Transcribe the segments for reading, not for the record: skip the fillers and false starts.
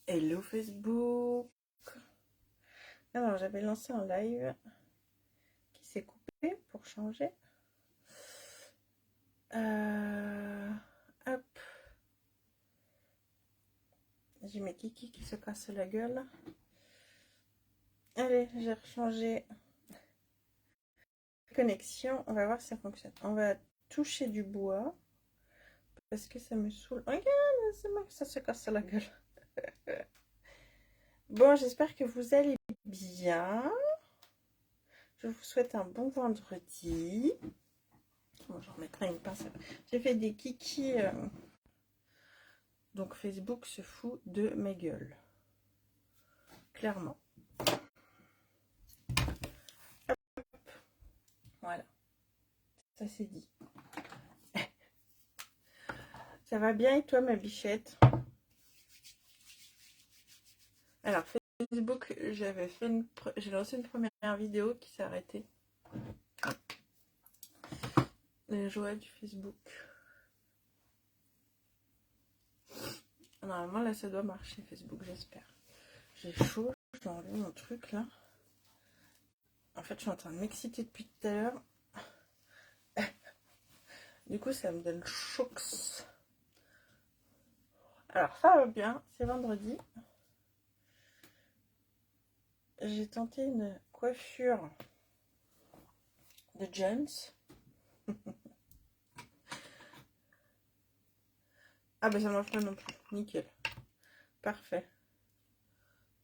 Hello Facebook. Alors j'avais lancé un live qui s'est coupé pour changer. Hop. J'ai mes kikis qui se cassent la gueule. Allez, j'ai rechangé connexion. On va voir si ça fonctionne. On va toucher du bois parce que ça me saoule. Regarde, c'est moi que ça se casse la gueule. Bon, j'espère que vous allez bien. Je vous souhaite un bon vendredi. Bon, je remettrai une pince. J'ai fait des kikis. Donc Facebook se fout de ma gueule. Clairement. Hop. Voilà. Ça c'est dit. Ça va bien et toi ma bichette? Alors Facebook, j'ai lancé une première vidéo qui s'est arrêtée. Les joies du Facebook. Normalement là ça doit marcher Facebook, j'espère. J'ai chaud, je dois enlever mon truc là. En fait je suis en train de m'exciter depuis tout à l'heure. Du coup ça me donne chaud. Alors ça va bien, c'est vendredi. J'ai tenté une coiffure de Jones. Ah bah ça marche pas non plus, nickel. Parfait.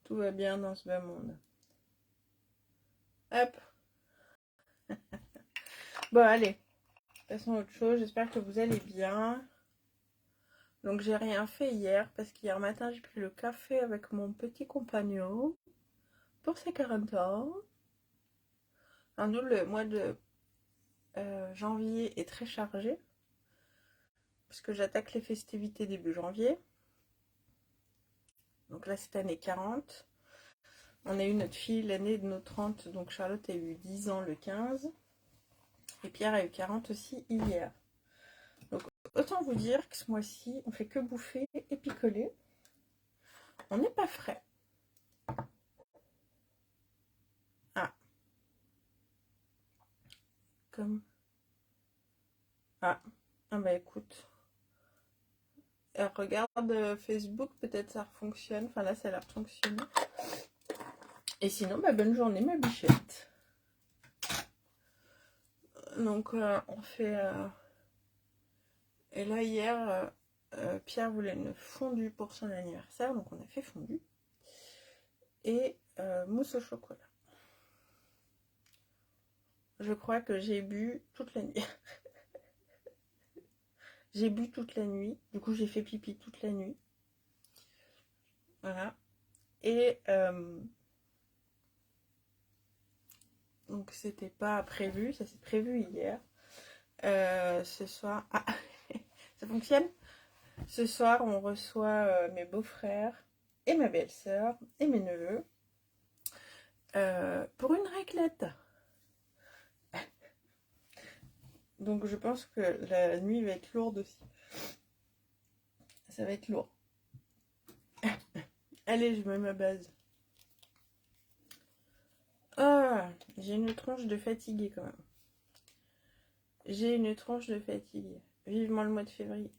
Tout va bien dans ce bas monde. Hop. Bon allez, passons à autre chose, j'espère que vous allez bien. Donc j'ai rien fait hier parce qu'hier matin j'ai pris le café avec mon petit compagnon pour ses 40 ans. Alors nous le mois de janvier est très chargé parce que j'attaque les festivités début janvier. Donc là cette année 40. On a eu notre fille l'année de nos 30, donc Charlotte a eu 10 ans le 15. Et Pierre a eu 40 aussi hier. Donc autant vous dire que ce mois-ci, on fait que bouffer et picoler. On n'est pas frais. Ah. Comme... Ah. Ah bah écoute. Regarde Facebook, peut-être ça fonctionne. Enfin là, ça a l'air de fonctionner. Et sinon, bah bonne journée ma bichette. Donc on fait... Et là hier, Pierre voulait une fondue pour son anniversaire. Donc on a fait fondue. Et mousse au chocolat. Je crois que j'ai bu toute la nuit. J'ai bu toute la nuit. Du coup, j'ai fait pipi toute la nuit. Voilà. Et donc, c'était pas prévu. Ça s'est prévu hier. Ce soir... Ah, ça fonctionne? Ce soir, on reçoit mes beaux-frères et ma belle-sœur et mes neveux pour une raclette. Donc, je pense que la nuit va être lourde aussi. Ça va être lourd. Allez, je mets ma base. Ah, j'ai une tronche de fatiguée quand même. J'ai une tronche de fatigue. Vivement le mois de février.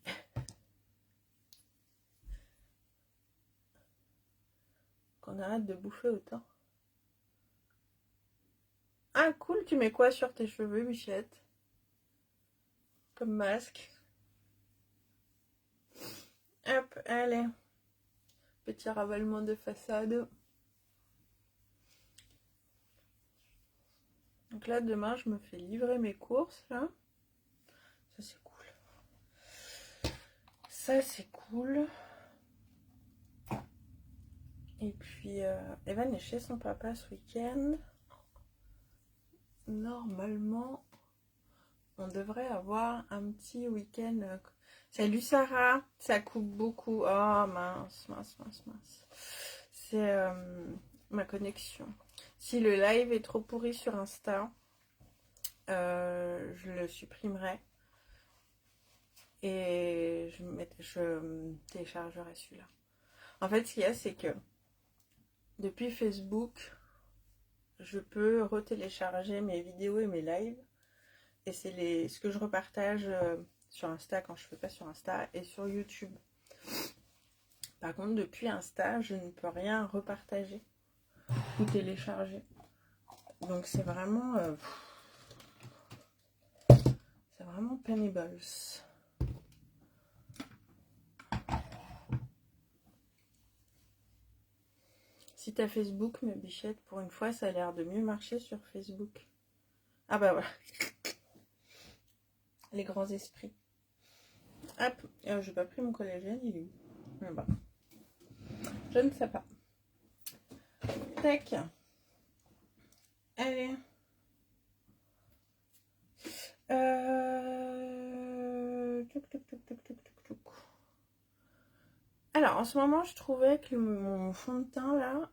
Qu'on arrête de bouffer autant. Ah cool, tu mets quoi sur tes cheveux, Bichette? Comme masque. Hop, allez. Petit ravalement de façade. Donc là, demain, je me fais livrer mes courses, là. Ça, c'est cool. Ça, c'est cool. Et puis, Evan est chez son papa ce week-end. Normalement, on devrait avoir un petit week-end. Salut Sarah, ça coupe beaucoup. Oh mince. C'est ma connexion. Si le live est trop pourri sur Insta, je le supprimerai. Et je téléchargerai celui-là. En fait, ce qu'il y a, c'est que depuis Facebook, je peux retélécharger mes vidéos et mes lives. Et c'est ce que je repartage sur Insta quand je ne fais pas sur Insta et sur YouTube. Par contre, depuis Insta, je ne peux rien repartager ou télécharger. Donc c'est vraiment pennibles. Si t'as Facebook, ma bichette, pour une fois, ça a l'air de mieux marcher sur Facebook. Ah bah voilà. Les grands esprits. Hop, j'ai pas pris mon collagène, il est où? Là-bas. Je ne sais pas. Tac. Allez. Alors, en ce moment, je trouvais que mon fond de teint, là,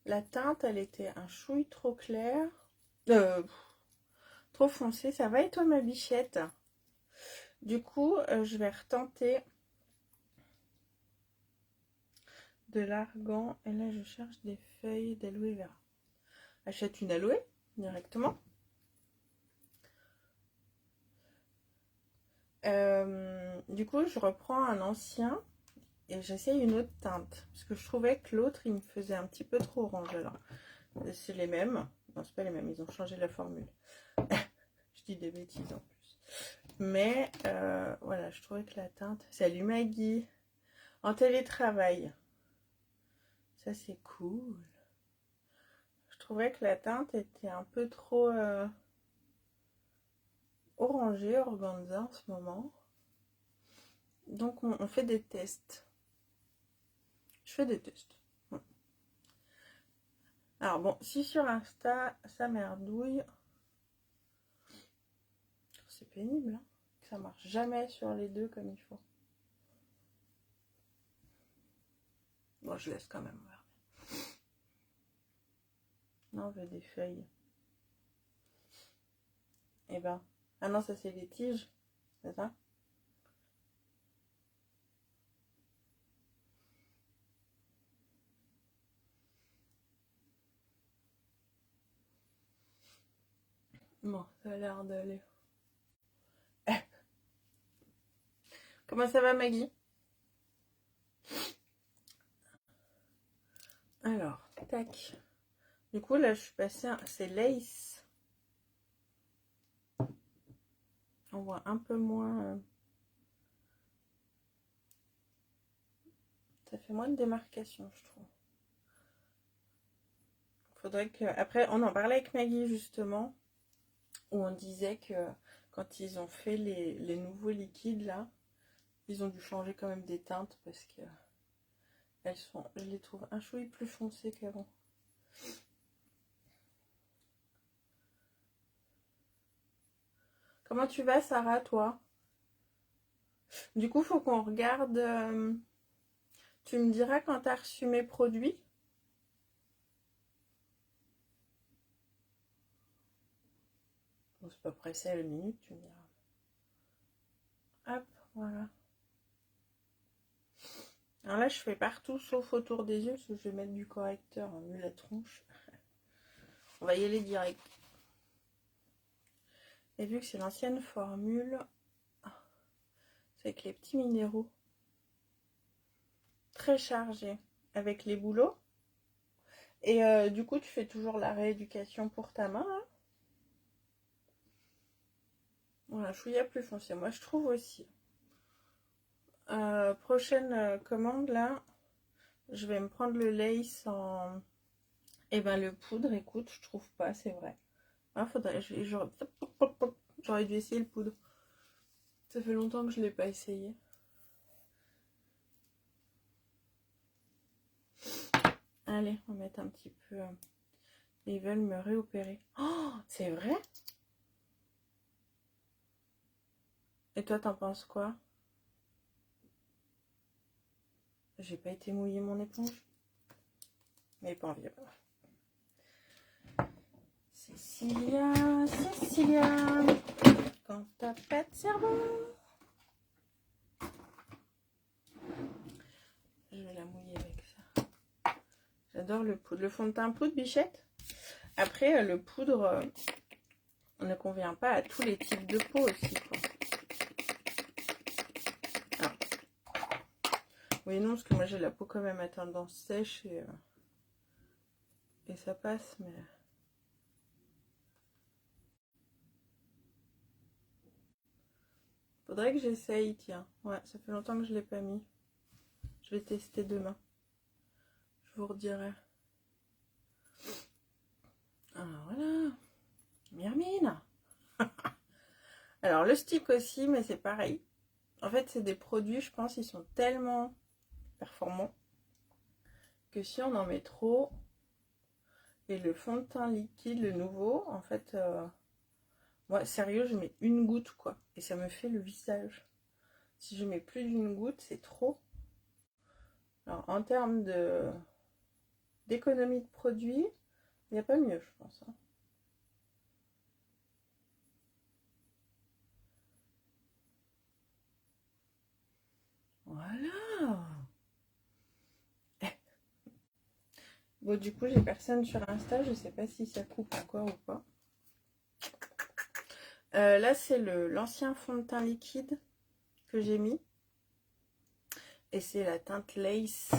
la teinte, elle était un chouille trop claire. Trop foncé. Ça va et toi, ma bichette? Du coup, je vais retenter de l'argan. Et là, je cherche des feuilles d'aloe vera. Achète une aloe directement. Du coup, je reprends un ancien et j'essaye une autre teinte. Parce que je trouvais que l'autre, il me faisait un petit peu trop orange. Alors, c'est les mêmes. Non, c'est pas les mêmes. Ils ont changé la formule. Je dis des bêtises en plus. Mais, voilà, je trouvais que la teinte... Salut Maggie. En télétravail. Ça, c'est cool. Je trouvais que la teinte était un peu trop orangée, organza en ce moment. Donc, on fait des tests. Je fais des tests. Alors bon, si sur Insta, ça merdouille, c'est pénible, hein, que ça marche jamais sur les deux comme il faut. Bon, je laisse quand même. Non, on veut des feuilles. Eh ben, ah non, ça c'est des tiges, c'est ça? Bon, ça a l'air d'aller. Comment ça va, Maggie? Alors, tac. Du coup, là, je suis passée à... C'est Lace. On voit un peu moins... Ça fait moins de démarcation, je trouve. Faudrait que... Après, on en parlait avec Maggie, justement, où on disait que quand ils ont fait les nouveaux liquides, là, ils ont dû changer quand même des teintes parce que elles sont, je les trouve un chouï plus foncées qu'avant. Comment tu vas, Sarah, toi? Du coup, faut qu'on regarde. Tu me diras quand t'as reçu mes produits. Bon, c'est pas pressé à la minute, tu me diras. Hop, voilà. Alors là, je fais partout sauf autour des yeux parce que je vais mettre du correcteur, vu la tronche. On va y aller direct. Et vu que c'est l'ancienne formule, c'est avec les petits minéraux très chargés, avec les boulots. Et du coup, tu fais toujours la rééducation pour ta main, là. Voilà, chouïa plus foncé. Moi, je trouve aussi. Prochaine commande, là, je vais me prendre le lace en... Et ben, le poudre, écoute, je trouve pas, c'est vrai. Ah, faudrait... J'aurais dû essayer le poudre. Ça fait longtemps que je l'ai pas essayé. Allez, on va mettre un petit peu... Ils veulent me réopérer. Oh, c'est vrai? Et toi, t'en penses quoi? J'ai pas été mouiller mon éponge. Mais pas envie. Cécilia, Cécilia, quand t'as pas de cerveau. J'adore le poudre. Le fond de teint poudre, Bichette. Après, le poudre ne convient pas à tous les types de peau aussi, quoi. Ah. Oui, non, parce que moi j'ai la peau quand même à tendance sèche et ça passe, mais... Faudrait que j'essaye, tiens. Ouais, ça fait longtemps que je l'ai pas mis. Je vais tester demain. Je vous redirai. Alors voilà. Myrmine. Alors le stick aussi, mais c'est pareil. En fait, c'est des produits, je pense, ils sont tellement performants que si on en met trop, et le fond de teint liquide, le nouveau, en fait, moi, sérieux, je mets une goutte, quoi. Et ça me fait le visage. Si je mets plus d'une goutte, c'est trop. Alors, en termes d'économie de produit, il n'y a pas mieux, je pense. Hein. Voilà. Bon, du coup, j'ai personne sur Insta. Je sais pas si ça coupe encore ou pas. Là, c'est l'ancien fond de teint liquide que j'ai mis. Et c'est la teinte Lace.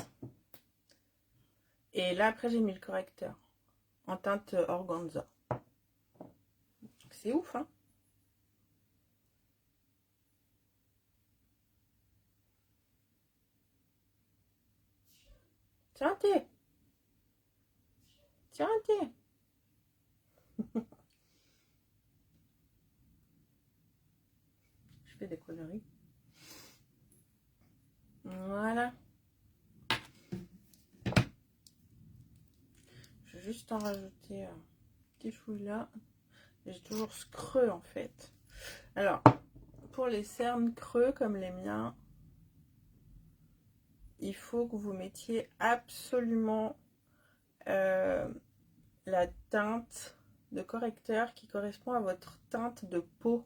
Et là, après, j'ai mis le correcteur. En teinte organza. C'est ouf, hein? Tiens, thé. Tiens, thé. Je fais des conneries. Voilà. Je vais juste en rajouter un petit fouille là. J'ai toujours ce creux en fait. Alors, pour les cernes creux comme les miens, il faut que vous mettiez absolument la teinte de correcteur qui correspond à votre teinte de peau.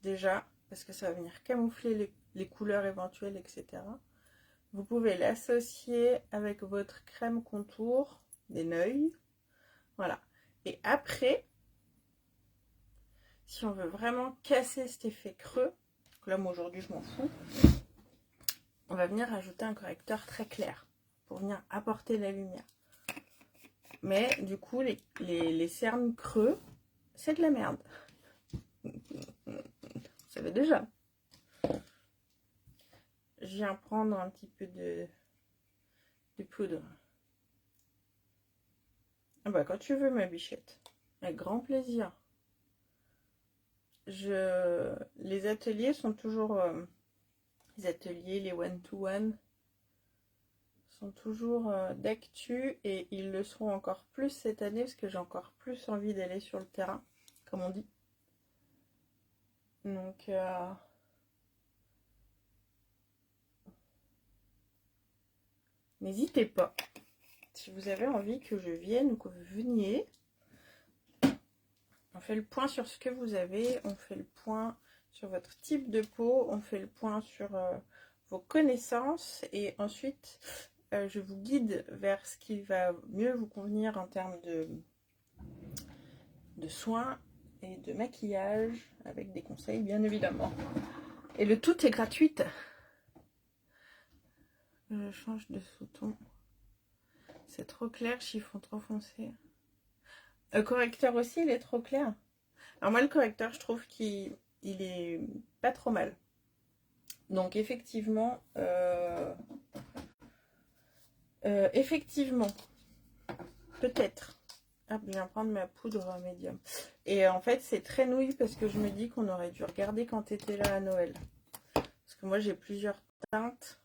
Déjà, parce que ça va venir camoufler les couleurs éventuelles, etc. Vous pouvez l'associer avec votre crème contour des Neuil. Voilà. Et après, si on veut vraiment casser cet effet creux, là moi aujourd'hui je m'en fous, on va venir ajouter un correcteur très clair pour venir apporter la lumière. Mais du coup, les cernes creux, c'est de la merde. Vous savez déjà. Je viens prendre un petit peu de poudre. Ah bah quand tu veux ma bichette. Avec grand plaisir. Les ateliers sont toujours... les ateliers, les one-to-one sont toujours d'actu et ils le seront encore plus cette année parce que j'ai encore plus envie d'aller sur le terrain, comme on dit. Donc... n'hésitez pas. Si vous avez envie que je vienne ou que vous veniez, on fait le point sur ce que vous avez, on fait le point sur votre type de peau, on fait le point sur vos connaissances et ensuite je vous guide vers ce qui va mieux vous convenir en termes de soins et de maquillage avec des conseils bien évidemment. Et le tout est gratuit. Je change de sous-ton. C'est trop clair, chiffon trop foncé. Le correcteur aussi, il est trop clair. Alors moi, le correcteur, je trouve qu'il est pas trop mal. Donc effectivement, peut-être. Hop, je viens prendre ma poudre médium. Et en fait, c'est très nouille parce que je me dis qu'on aurait dû regarder quand tu étais là à Noël. Parce que moi, j'ai plusieurs teintes.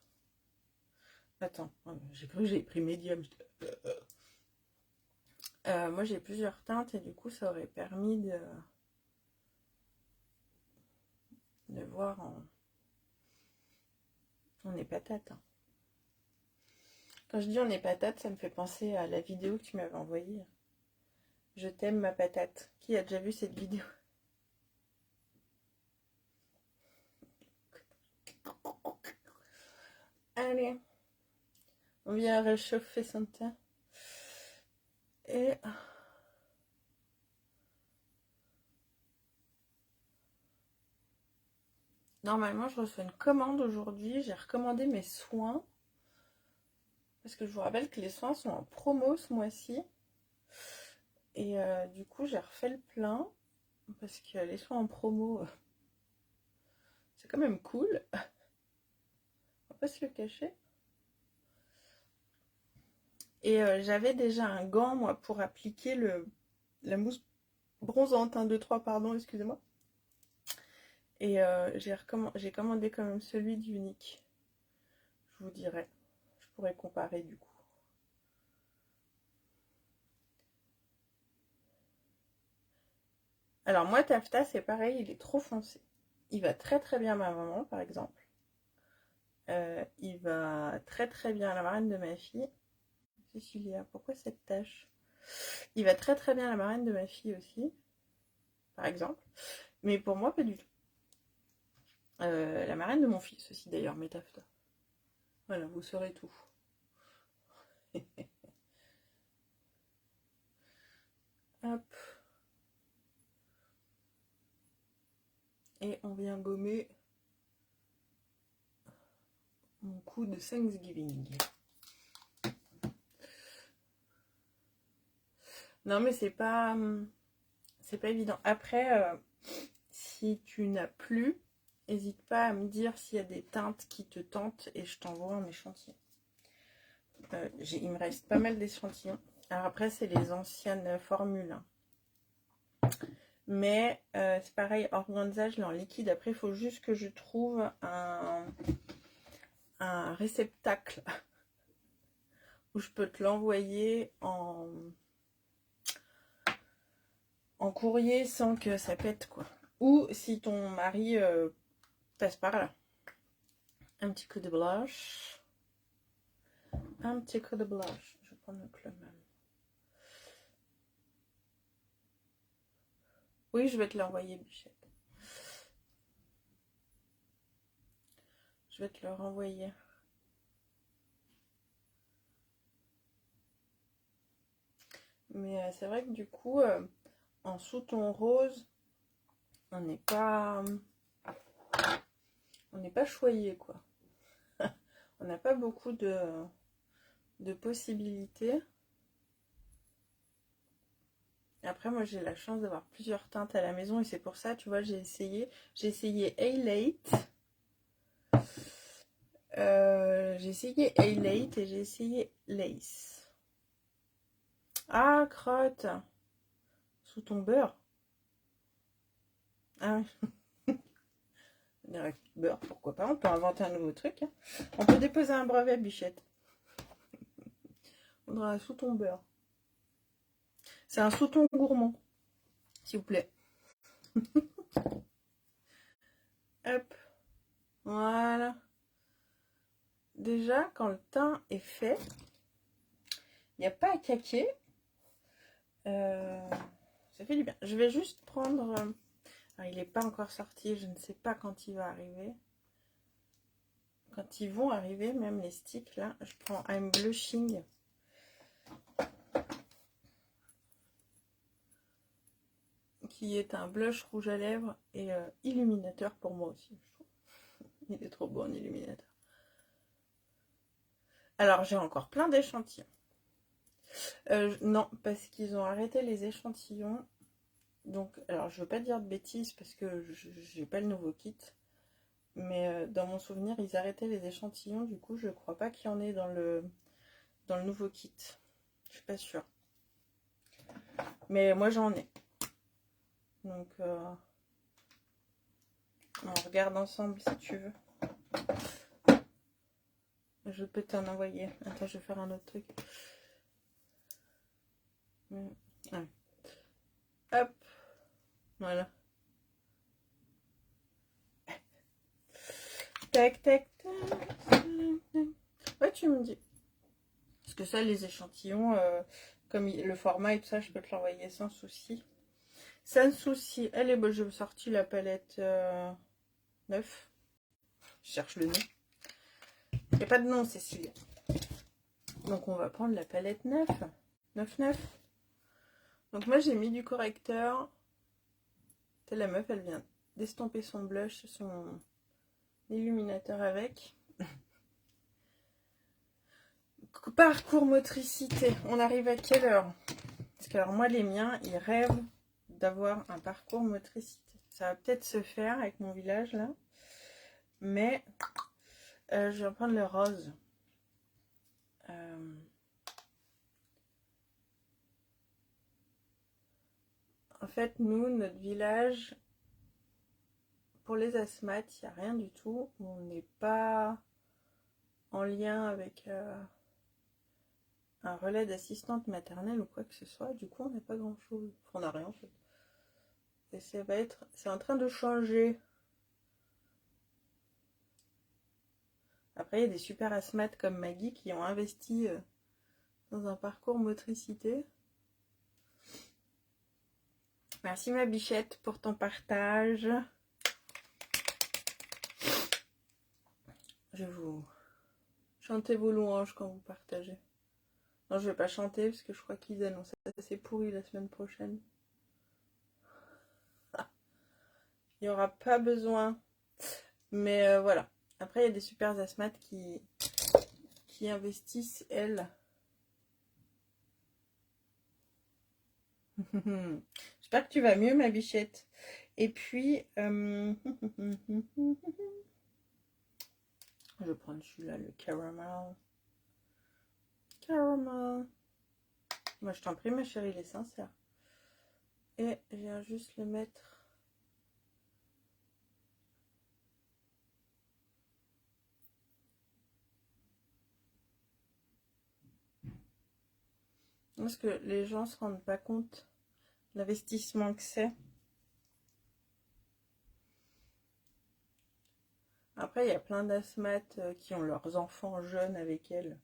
Attends, j'ai cru que j'ai pris médium. Moi, j'ai plusieurs teintes et du coup, ça aurait permis de voir en épatate. Hein. Quand je dis on est patate, ça me fait penser à la vidéo que tu m'avais envoyée. Je t'aime ma patate. Qui a déjà vu cette vidéo? Allez. On vient réchauffer son teint. Et normalement, je reçois une commande aujourd'hui. J'ai recommandé mes soins. Parce que je vous rappelle que les soins sont en promo ce mois-ci. Et du coup, j'ai refait le plein. Parce que les soins en promo, c'est quand même cool. On va pas se le cacher. Et j'avais déjà un gant, moi, pour appliquer la mousse bronzante. 1, 2, 3, pardon, excusez-moi. Et j'ai commandé quand même celui d'Unique. Je vous dirai. Je pourrais comparer du coup. Alors moi, Taffeta, c'est pareil, il est trop foncé. Il va très très bien à ma maman, par exemple. Il va très très bien à la marraine de ma fille. Cécilia, pourquoi cette tache? Il va très très bien à la marraine de ma fille aussi, par exemple. Mais pour moi, pas du tout. La marraine de mon fils aussi d'ailleurs, mes Taffeta. Voilà, vous saurez tout. Hop. Et on vient gommer mon coup de Thanksgiving. Non mais c'est pas évident. Après, si tu n'as plus, n'hésite pas à me dire s'il y a des teintes qui te tentent et je t'envoie un échantillon. Il me reste pas mal d'échantillons. Alors après, c'est les anciennes formules. Hein. Mais c'est pareil, organza, je l'ai en liquide. Après, il faut juste que je trouve un réceptacle où je peux te l'envoyer en courrier sans que ça pète, quoi. Ou si ton mari passe par là. Un petit coup de blush. Un petit coup de blush. Je vais prendre le club même. Oui, je vais te l'envoyer, Bichette. Je vais te le renvoyer. Mais c'est vrai que du coup, en sous-ton rose, on n'est pas choyé, quoi. On n'a pas beaucoup de possibilités. Après, moi, j'ai la chance d'avoir plusieurs teintes à la maison et c'est pour ça, tu vois, j'ai essayé A-Late. J'ai essayé A-Late et j'ai essayé Lace. Ah, crotte! Sous ton beurre. Ah oui. Beurre, pourquoi pas? On peut inventer un nouveau truc. Hein. On peut déposer un brevet, Bichette. On aura sous ton beurre. C'est un sous-ton gourmand, s'il vous plaît. Hop. Voilà. Déjà, quand le teint est fait, il n'y a pas à caquer. Ça fait du bien. Je vais juste prendre... Alors, il n'est pas encore sorti. Je ne sais pas quand il va arriver. Quand ils vont arriver, même les sticks, là. Je prends I'm Blushing. Qui est un blush rouge à lèvres et illuminateur pour moi aussi. Je trouve. Il est trop beau en illuminateur. Alors, j'ai encore plein d'échantillons. Non, parce qu'ils ont arrêté les échantillons. Donc, alors je veux pas dire de bêtises parce que j'ai pas le nouveau kit. Mais dans mon souvenir, ils arrêtaient les échantillons. Du coup, je crois pas qu'il y en ait dans le nouveau kit. Je suis pas sûre. Mais moi, j'en ai. Donc, on regarde ensemble si tu veux. Je peux t'en envoyer. Attends, je vais faire un autre truc. Ah. Hop. Voilà. Tac, tac, tac. Ouais, tu me dis. Parce que ça, les échantillons, comme le format et tout ça, je peux te l'envoyer sans souci. Sans souci. Allez, bah, je sorti la palette 9. Je cherche le nom. Il n'y a pas de nom, Cécilia. Donc on va prendre la palette 9. 9. Donc moi j'ai mis du correcteur. La meuf, elle vient d'estomper son blush, son illuminateur avec. Parcours motricité. On arrive à quelle heure? Parce que alors moi les miens, ils rêvent d'avoir un parcours motricité. Ça va peut-être se faire avec mon village là. Mais je vais prendre le rose. En fait, nous, notre village, pour les asthmates, il n'y a rien du tout. On n'est pas en lien avec un relais d'assistante maternelle ou quoi que ce soit. Du coup, on n'a pas grand-chose. Enfin, on n'a rien en fait. Et c'est en train de changer. Après, il y a des super asthmates comme Maggie qui ont investi dans un parcours motricité. Merci ma bichette pour ton partage. Je vais vous chanter vos louanges quand vous partagez. Non, je vais pas chanter parce que je crois qu'ils annoncent assez pourri la semaine prochaine. Il n'y aura pas besoin. Mais voilà. Après, il y a des super asthmates qui investissent, elles. J'espère que tu vas mieux, ma bichette. Et puis, je vais prendre celui-là, le caramel. Caramel. Moi, je t'en prie, ma chérie, il est sincère. Et je viens juste le mettre. Parce que les gens se rendent pas compte de l'investissement que c'est. Après, il y a plein d'asthmates qui ont leurs enfants jeunes avec elles.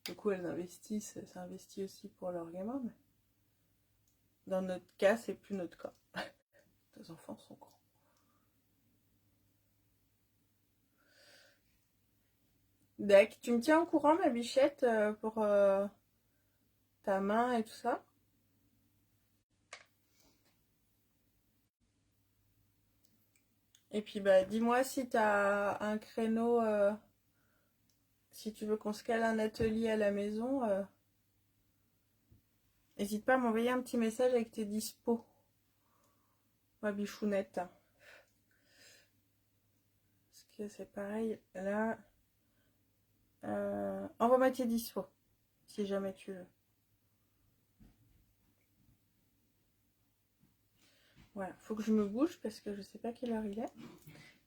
Du coup, elles investissent, ça investit aussi pour leurs gamins. Mais dans notre cas, c'est plus notre cas. Les enfants sont grands. D'accord, tu me tiens au courant, ma bichette, pour ta main et tout ça? Et puis, bah, dis-moi si tu as un créneau, si tu veux qu'on se cale un atelier à la maison. N'hésite pas à m'envoyer un petit message avec tes dispos, ma bichounette. Parce que c'est pareil, là, envoie-moi tes dispos, si jamais tu veux. Voilà, faut que je me bouge parce que je sais pas quelle heure il est.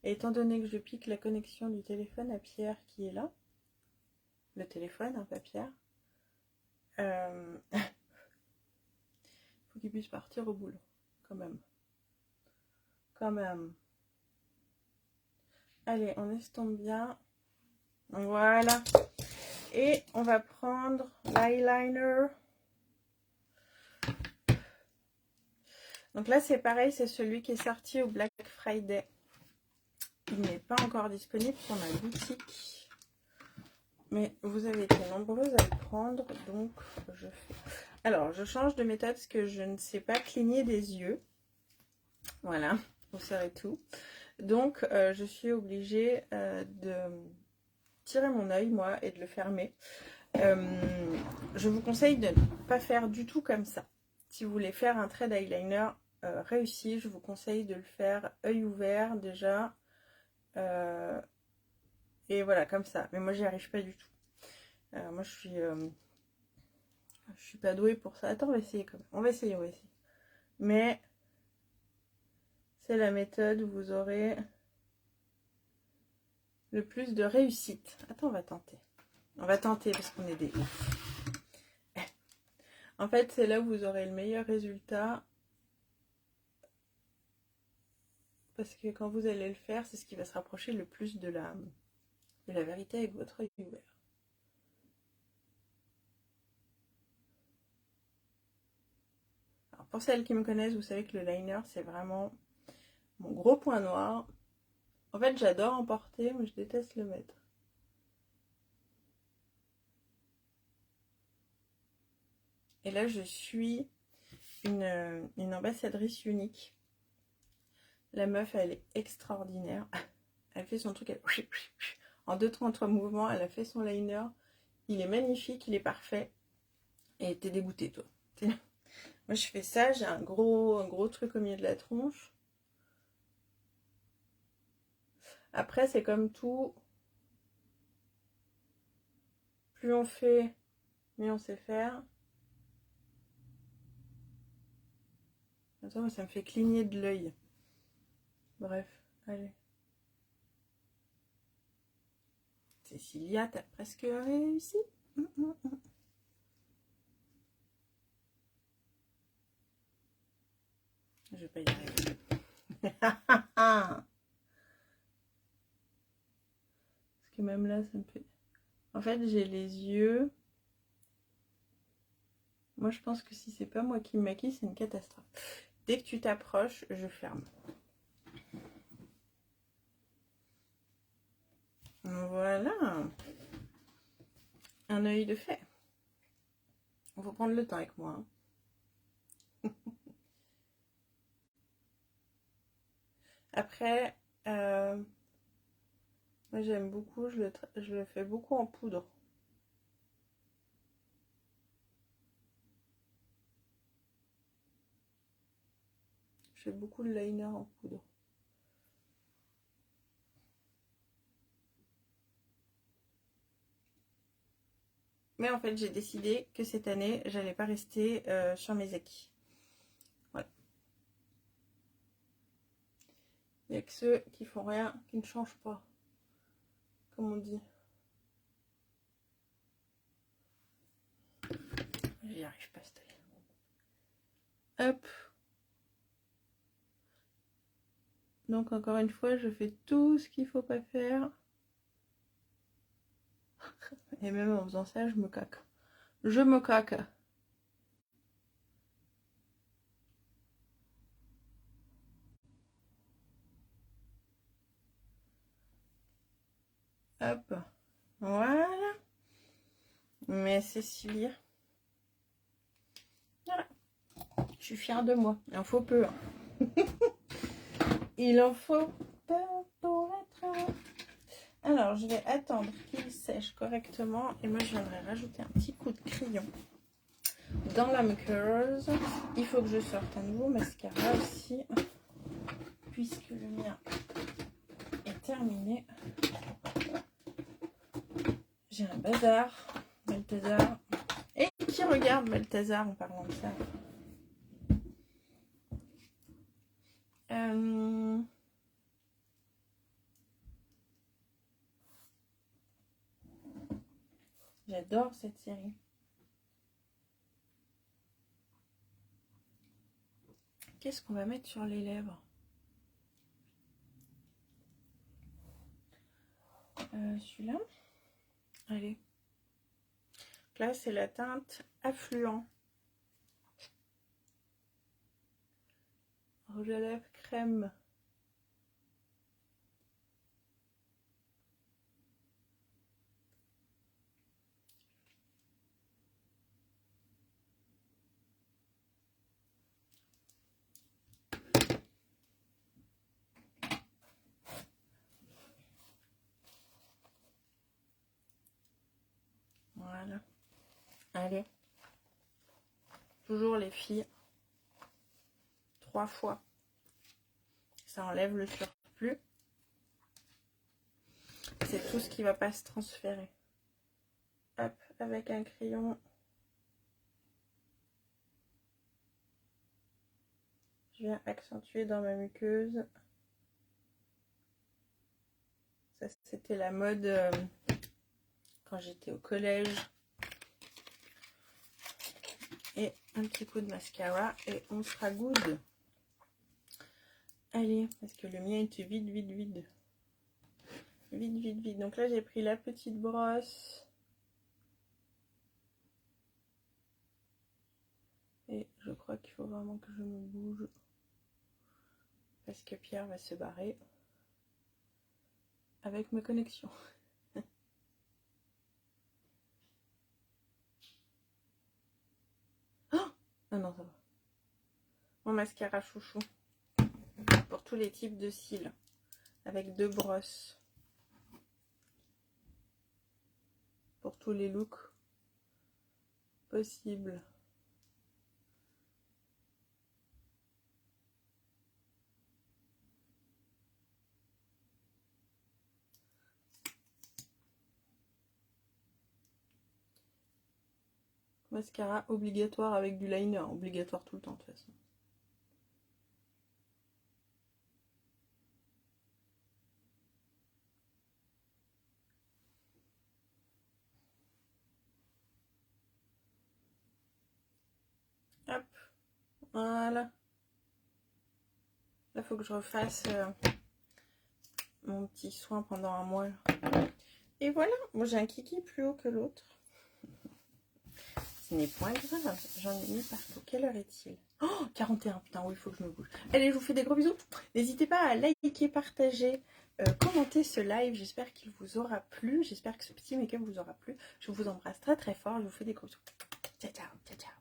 Et étant donné que je pique la connexion du téléphone à Pierre qui est là, le téléphone, hein, pas Pierre, faut qu'il puisse partir au boulot, quand même. Quand même. Allez, on estompe bien. Voilà. Et on va prendre l'eyeliner. Donc là, c'est pareil, c'est celui qui est sorti au Black Friday. Il n'est pas encore disponible sur ma boutique. Mais vous avez été nombreuses à le prendre, donc je fais. Alors, je change de méthode parce que je ne sais pas cligner des yeux. Voilà, vous saurez tout. Donc, je suis obligée de tirer mon œil, moi, et de le fermer. Je vous conseille de ne pas faire du tout comme ça. Si vous voulez faire un trait d'eyeliner réussi, je vous conseille de le faire œil ouvert déjà. Et voilà, comme ça. Mais moi, j'y arrive pas du tout. Moi, je suis pas douée pour ça. Attends, on va essayer quand même. On va essayer. Mais c'est la méthode où vous aurez le plus de réussite. Attends, on va tenter. On va tenter parce qu'on est des ouf. En fait, c'est là où vous aurez le meilleur résultat. Parce que quand vous allez le faire, c'est ce qui va se rapprocher le plus de la vérité avec votre œil ouvert. Alors pour celles qui me connaissent, vous savez que le liner, c'est vraiment mon gros point noir. En fait, j'adore en porter, mais je déteste le mettre. Et là, je suis une ambassadrice unique. La meuf, elle est extraordinaire. Elle fait son truc, en 2-3 mouvements, elle a fait son liner. Il est magnifique, il est parfait. Et t'es dégoûté, toi. Moi, je fais ça, j'ai un gros truc au milieu de la tronche. Après, c'est comme tout. Plus on fait, mieux on sait faire. Attends, ça me fait cligner de l'œil. Bref, allez. Cécilia, t'as presque réussi. Je vais pas y arriver. Parce que même là, ça me fait... En fait, j'ai les yeux... Moi, je pense que si c'est pas moi qui me maquille, c'est une catastrophe. Dès que tu t'approches, je ferme. Voilà. Un œil de fait. Il faut prendre le temps avec moi. Après, moi j'aime beaucoup, je le fais beaucoup en poudre. Je fais beaucoup de liner en poudre. Mais en fait, j'ai décidé que cette année, j'allais pas rester sur mes acquis. Voilà. Il n'y a que ceux qui font rien, qui ne changent pas. Comme on dit. J'y arrive pas, cette année. Hop. Donc, encore une fois, je fais tout ce qu'il faut pas faire. Et même en faisant ça, je me caque. Je me caque. Hop. Voilà. Mais Cécilia. Voilà. Je suis fière de moi. Il en faut peu. Hein. Il en faut peu pour être... Alors, je vais attendre qu'il sèche correctement. Et moi, je viendrai rajouter un petit coup de crayon dans la muqueuse. Il faut que je sorte un nouveau mascara aussi. Puisque le mien est terminé. J'ai un bazar. Balthazar. Et qui regarde Balthazar en parlant de ça? J'adore cette série. Qu'est-ce qu'on va mettre sur les lèvres? Celui-là. Allez. Là, c'est la teinte Affluent. Rouge à lèvres crème. Voilà. Allez. Toujours les filles. 3 fois. Ça enlève le surplus. C'est tout ce qui va pas se transférer. Hop, avec un crayon. Je viens accentuer dans ma muqueuse. Ça, c'était la mode quand j'étais au collège. Et un petit coup de mascara et on sera good. Allez, parce que le mien était vide. Vide. Donc là, j'ai pris la petite brosse. Et je crois qu'il faut vraiment que je me bouge. Parce que Pierre va se barrer. Avec mes connexions. Ah non, ça va. Mon mascara chouchou. Pour tous les types de cils. Avec 2 brosses. Pour tous les looks possibles. Mascara obligatoire avec du liner. Obligatoire tout le temps de toute façon. Hop. Voilà. Là, il faut que je refasse mon petit soin pendant un mois. Et voilà. Moi, j'ai un kiki plus haut que l'autre. Ce n'est point grave. J'en ai mis partout. Quelle heure est-il? Oh, 41. Putain, oui, il faut que je me bouge. Allez, je vous fais des gros bisous. N'hésitez pas à liker, partager, commenter ce live. J'espère qu'il vous aura plu. J'espère que ce petit make-up vous aura plu. Je vous embrasse très très fort. Je vous fais des gros bisous. Ciao, ciao, ciao, ciao.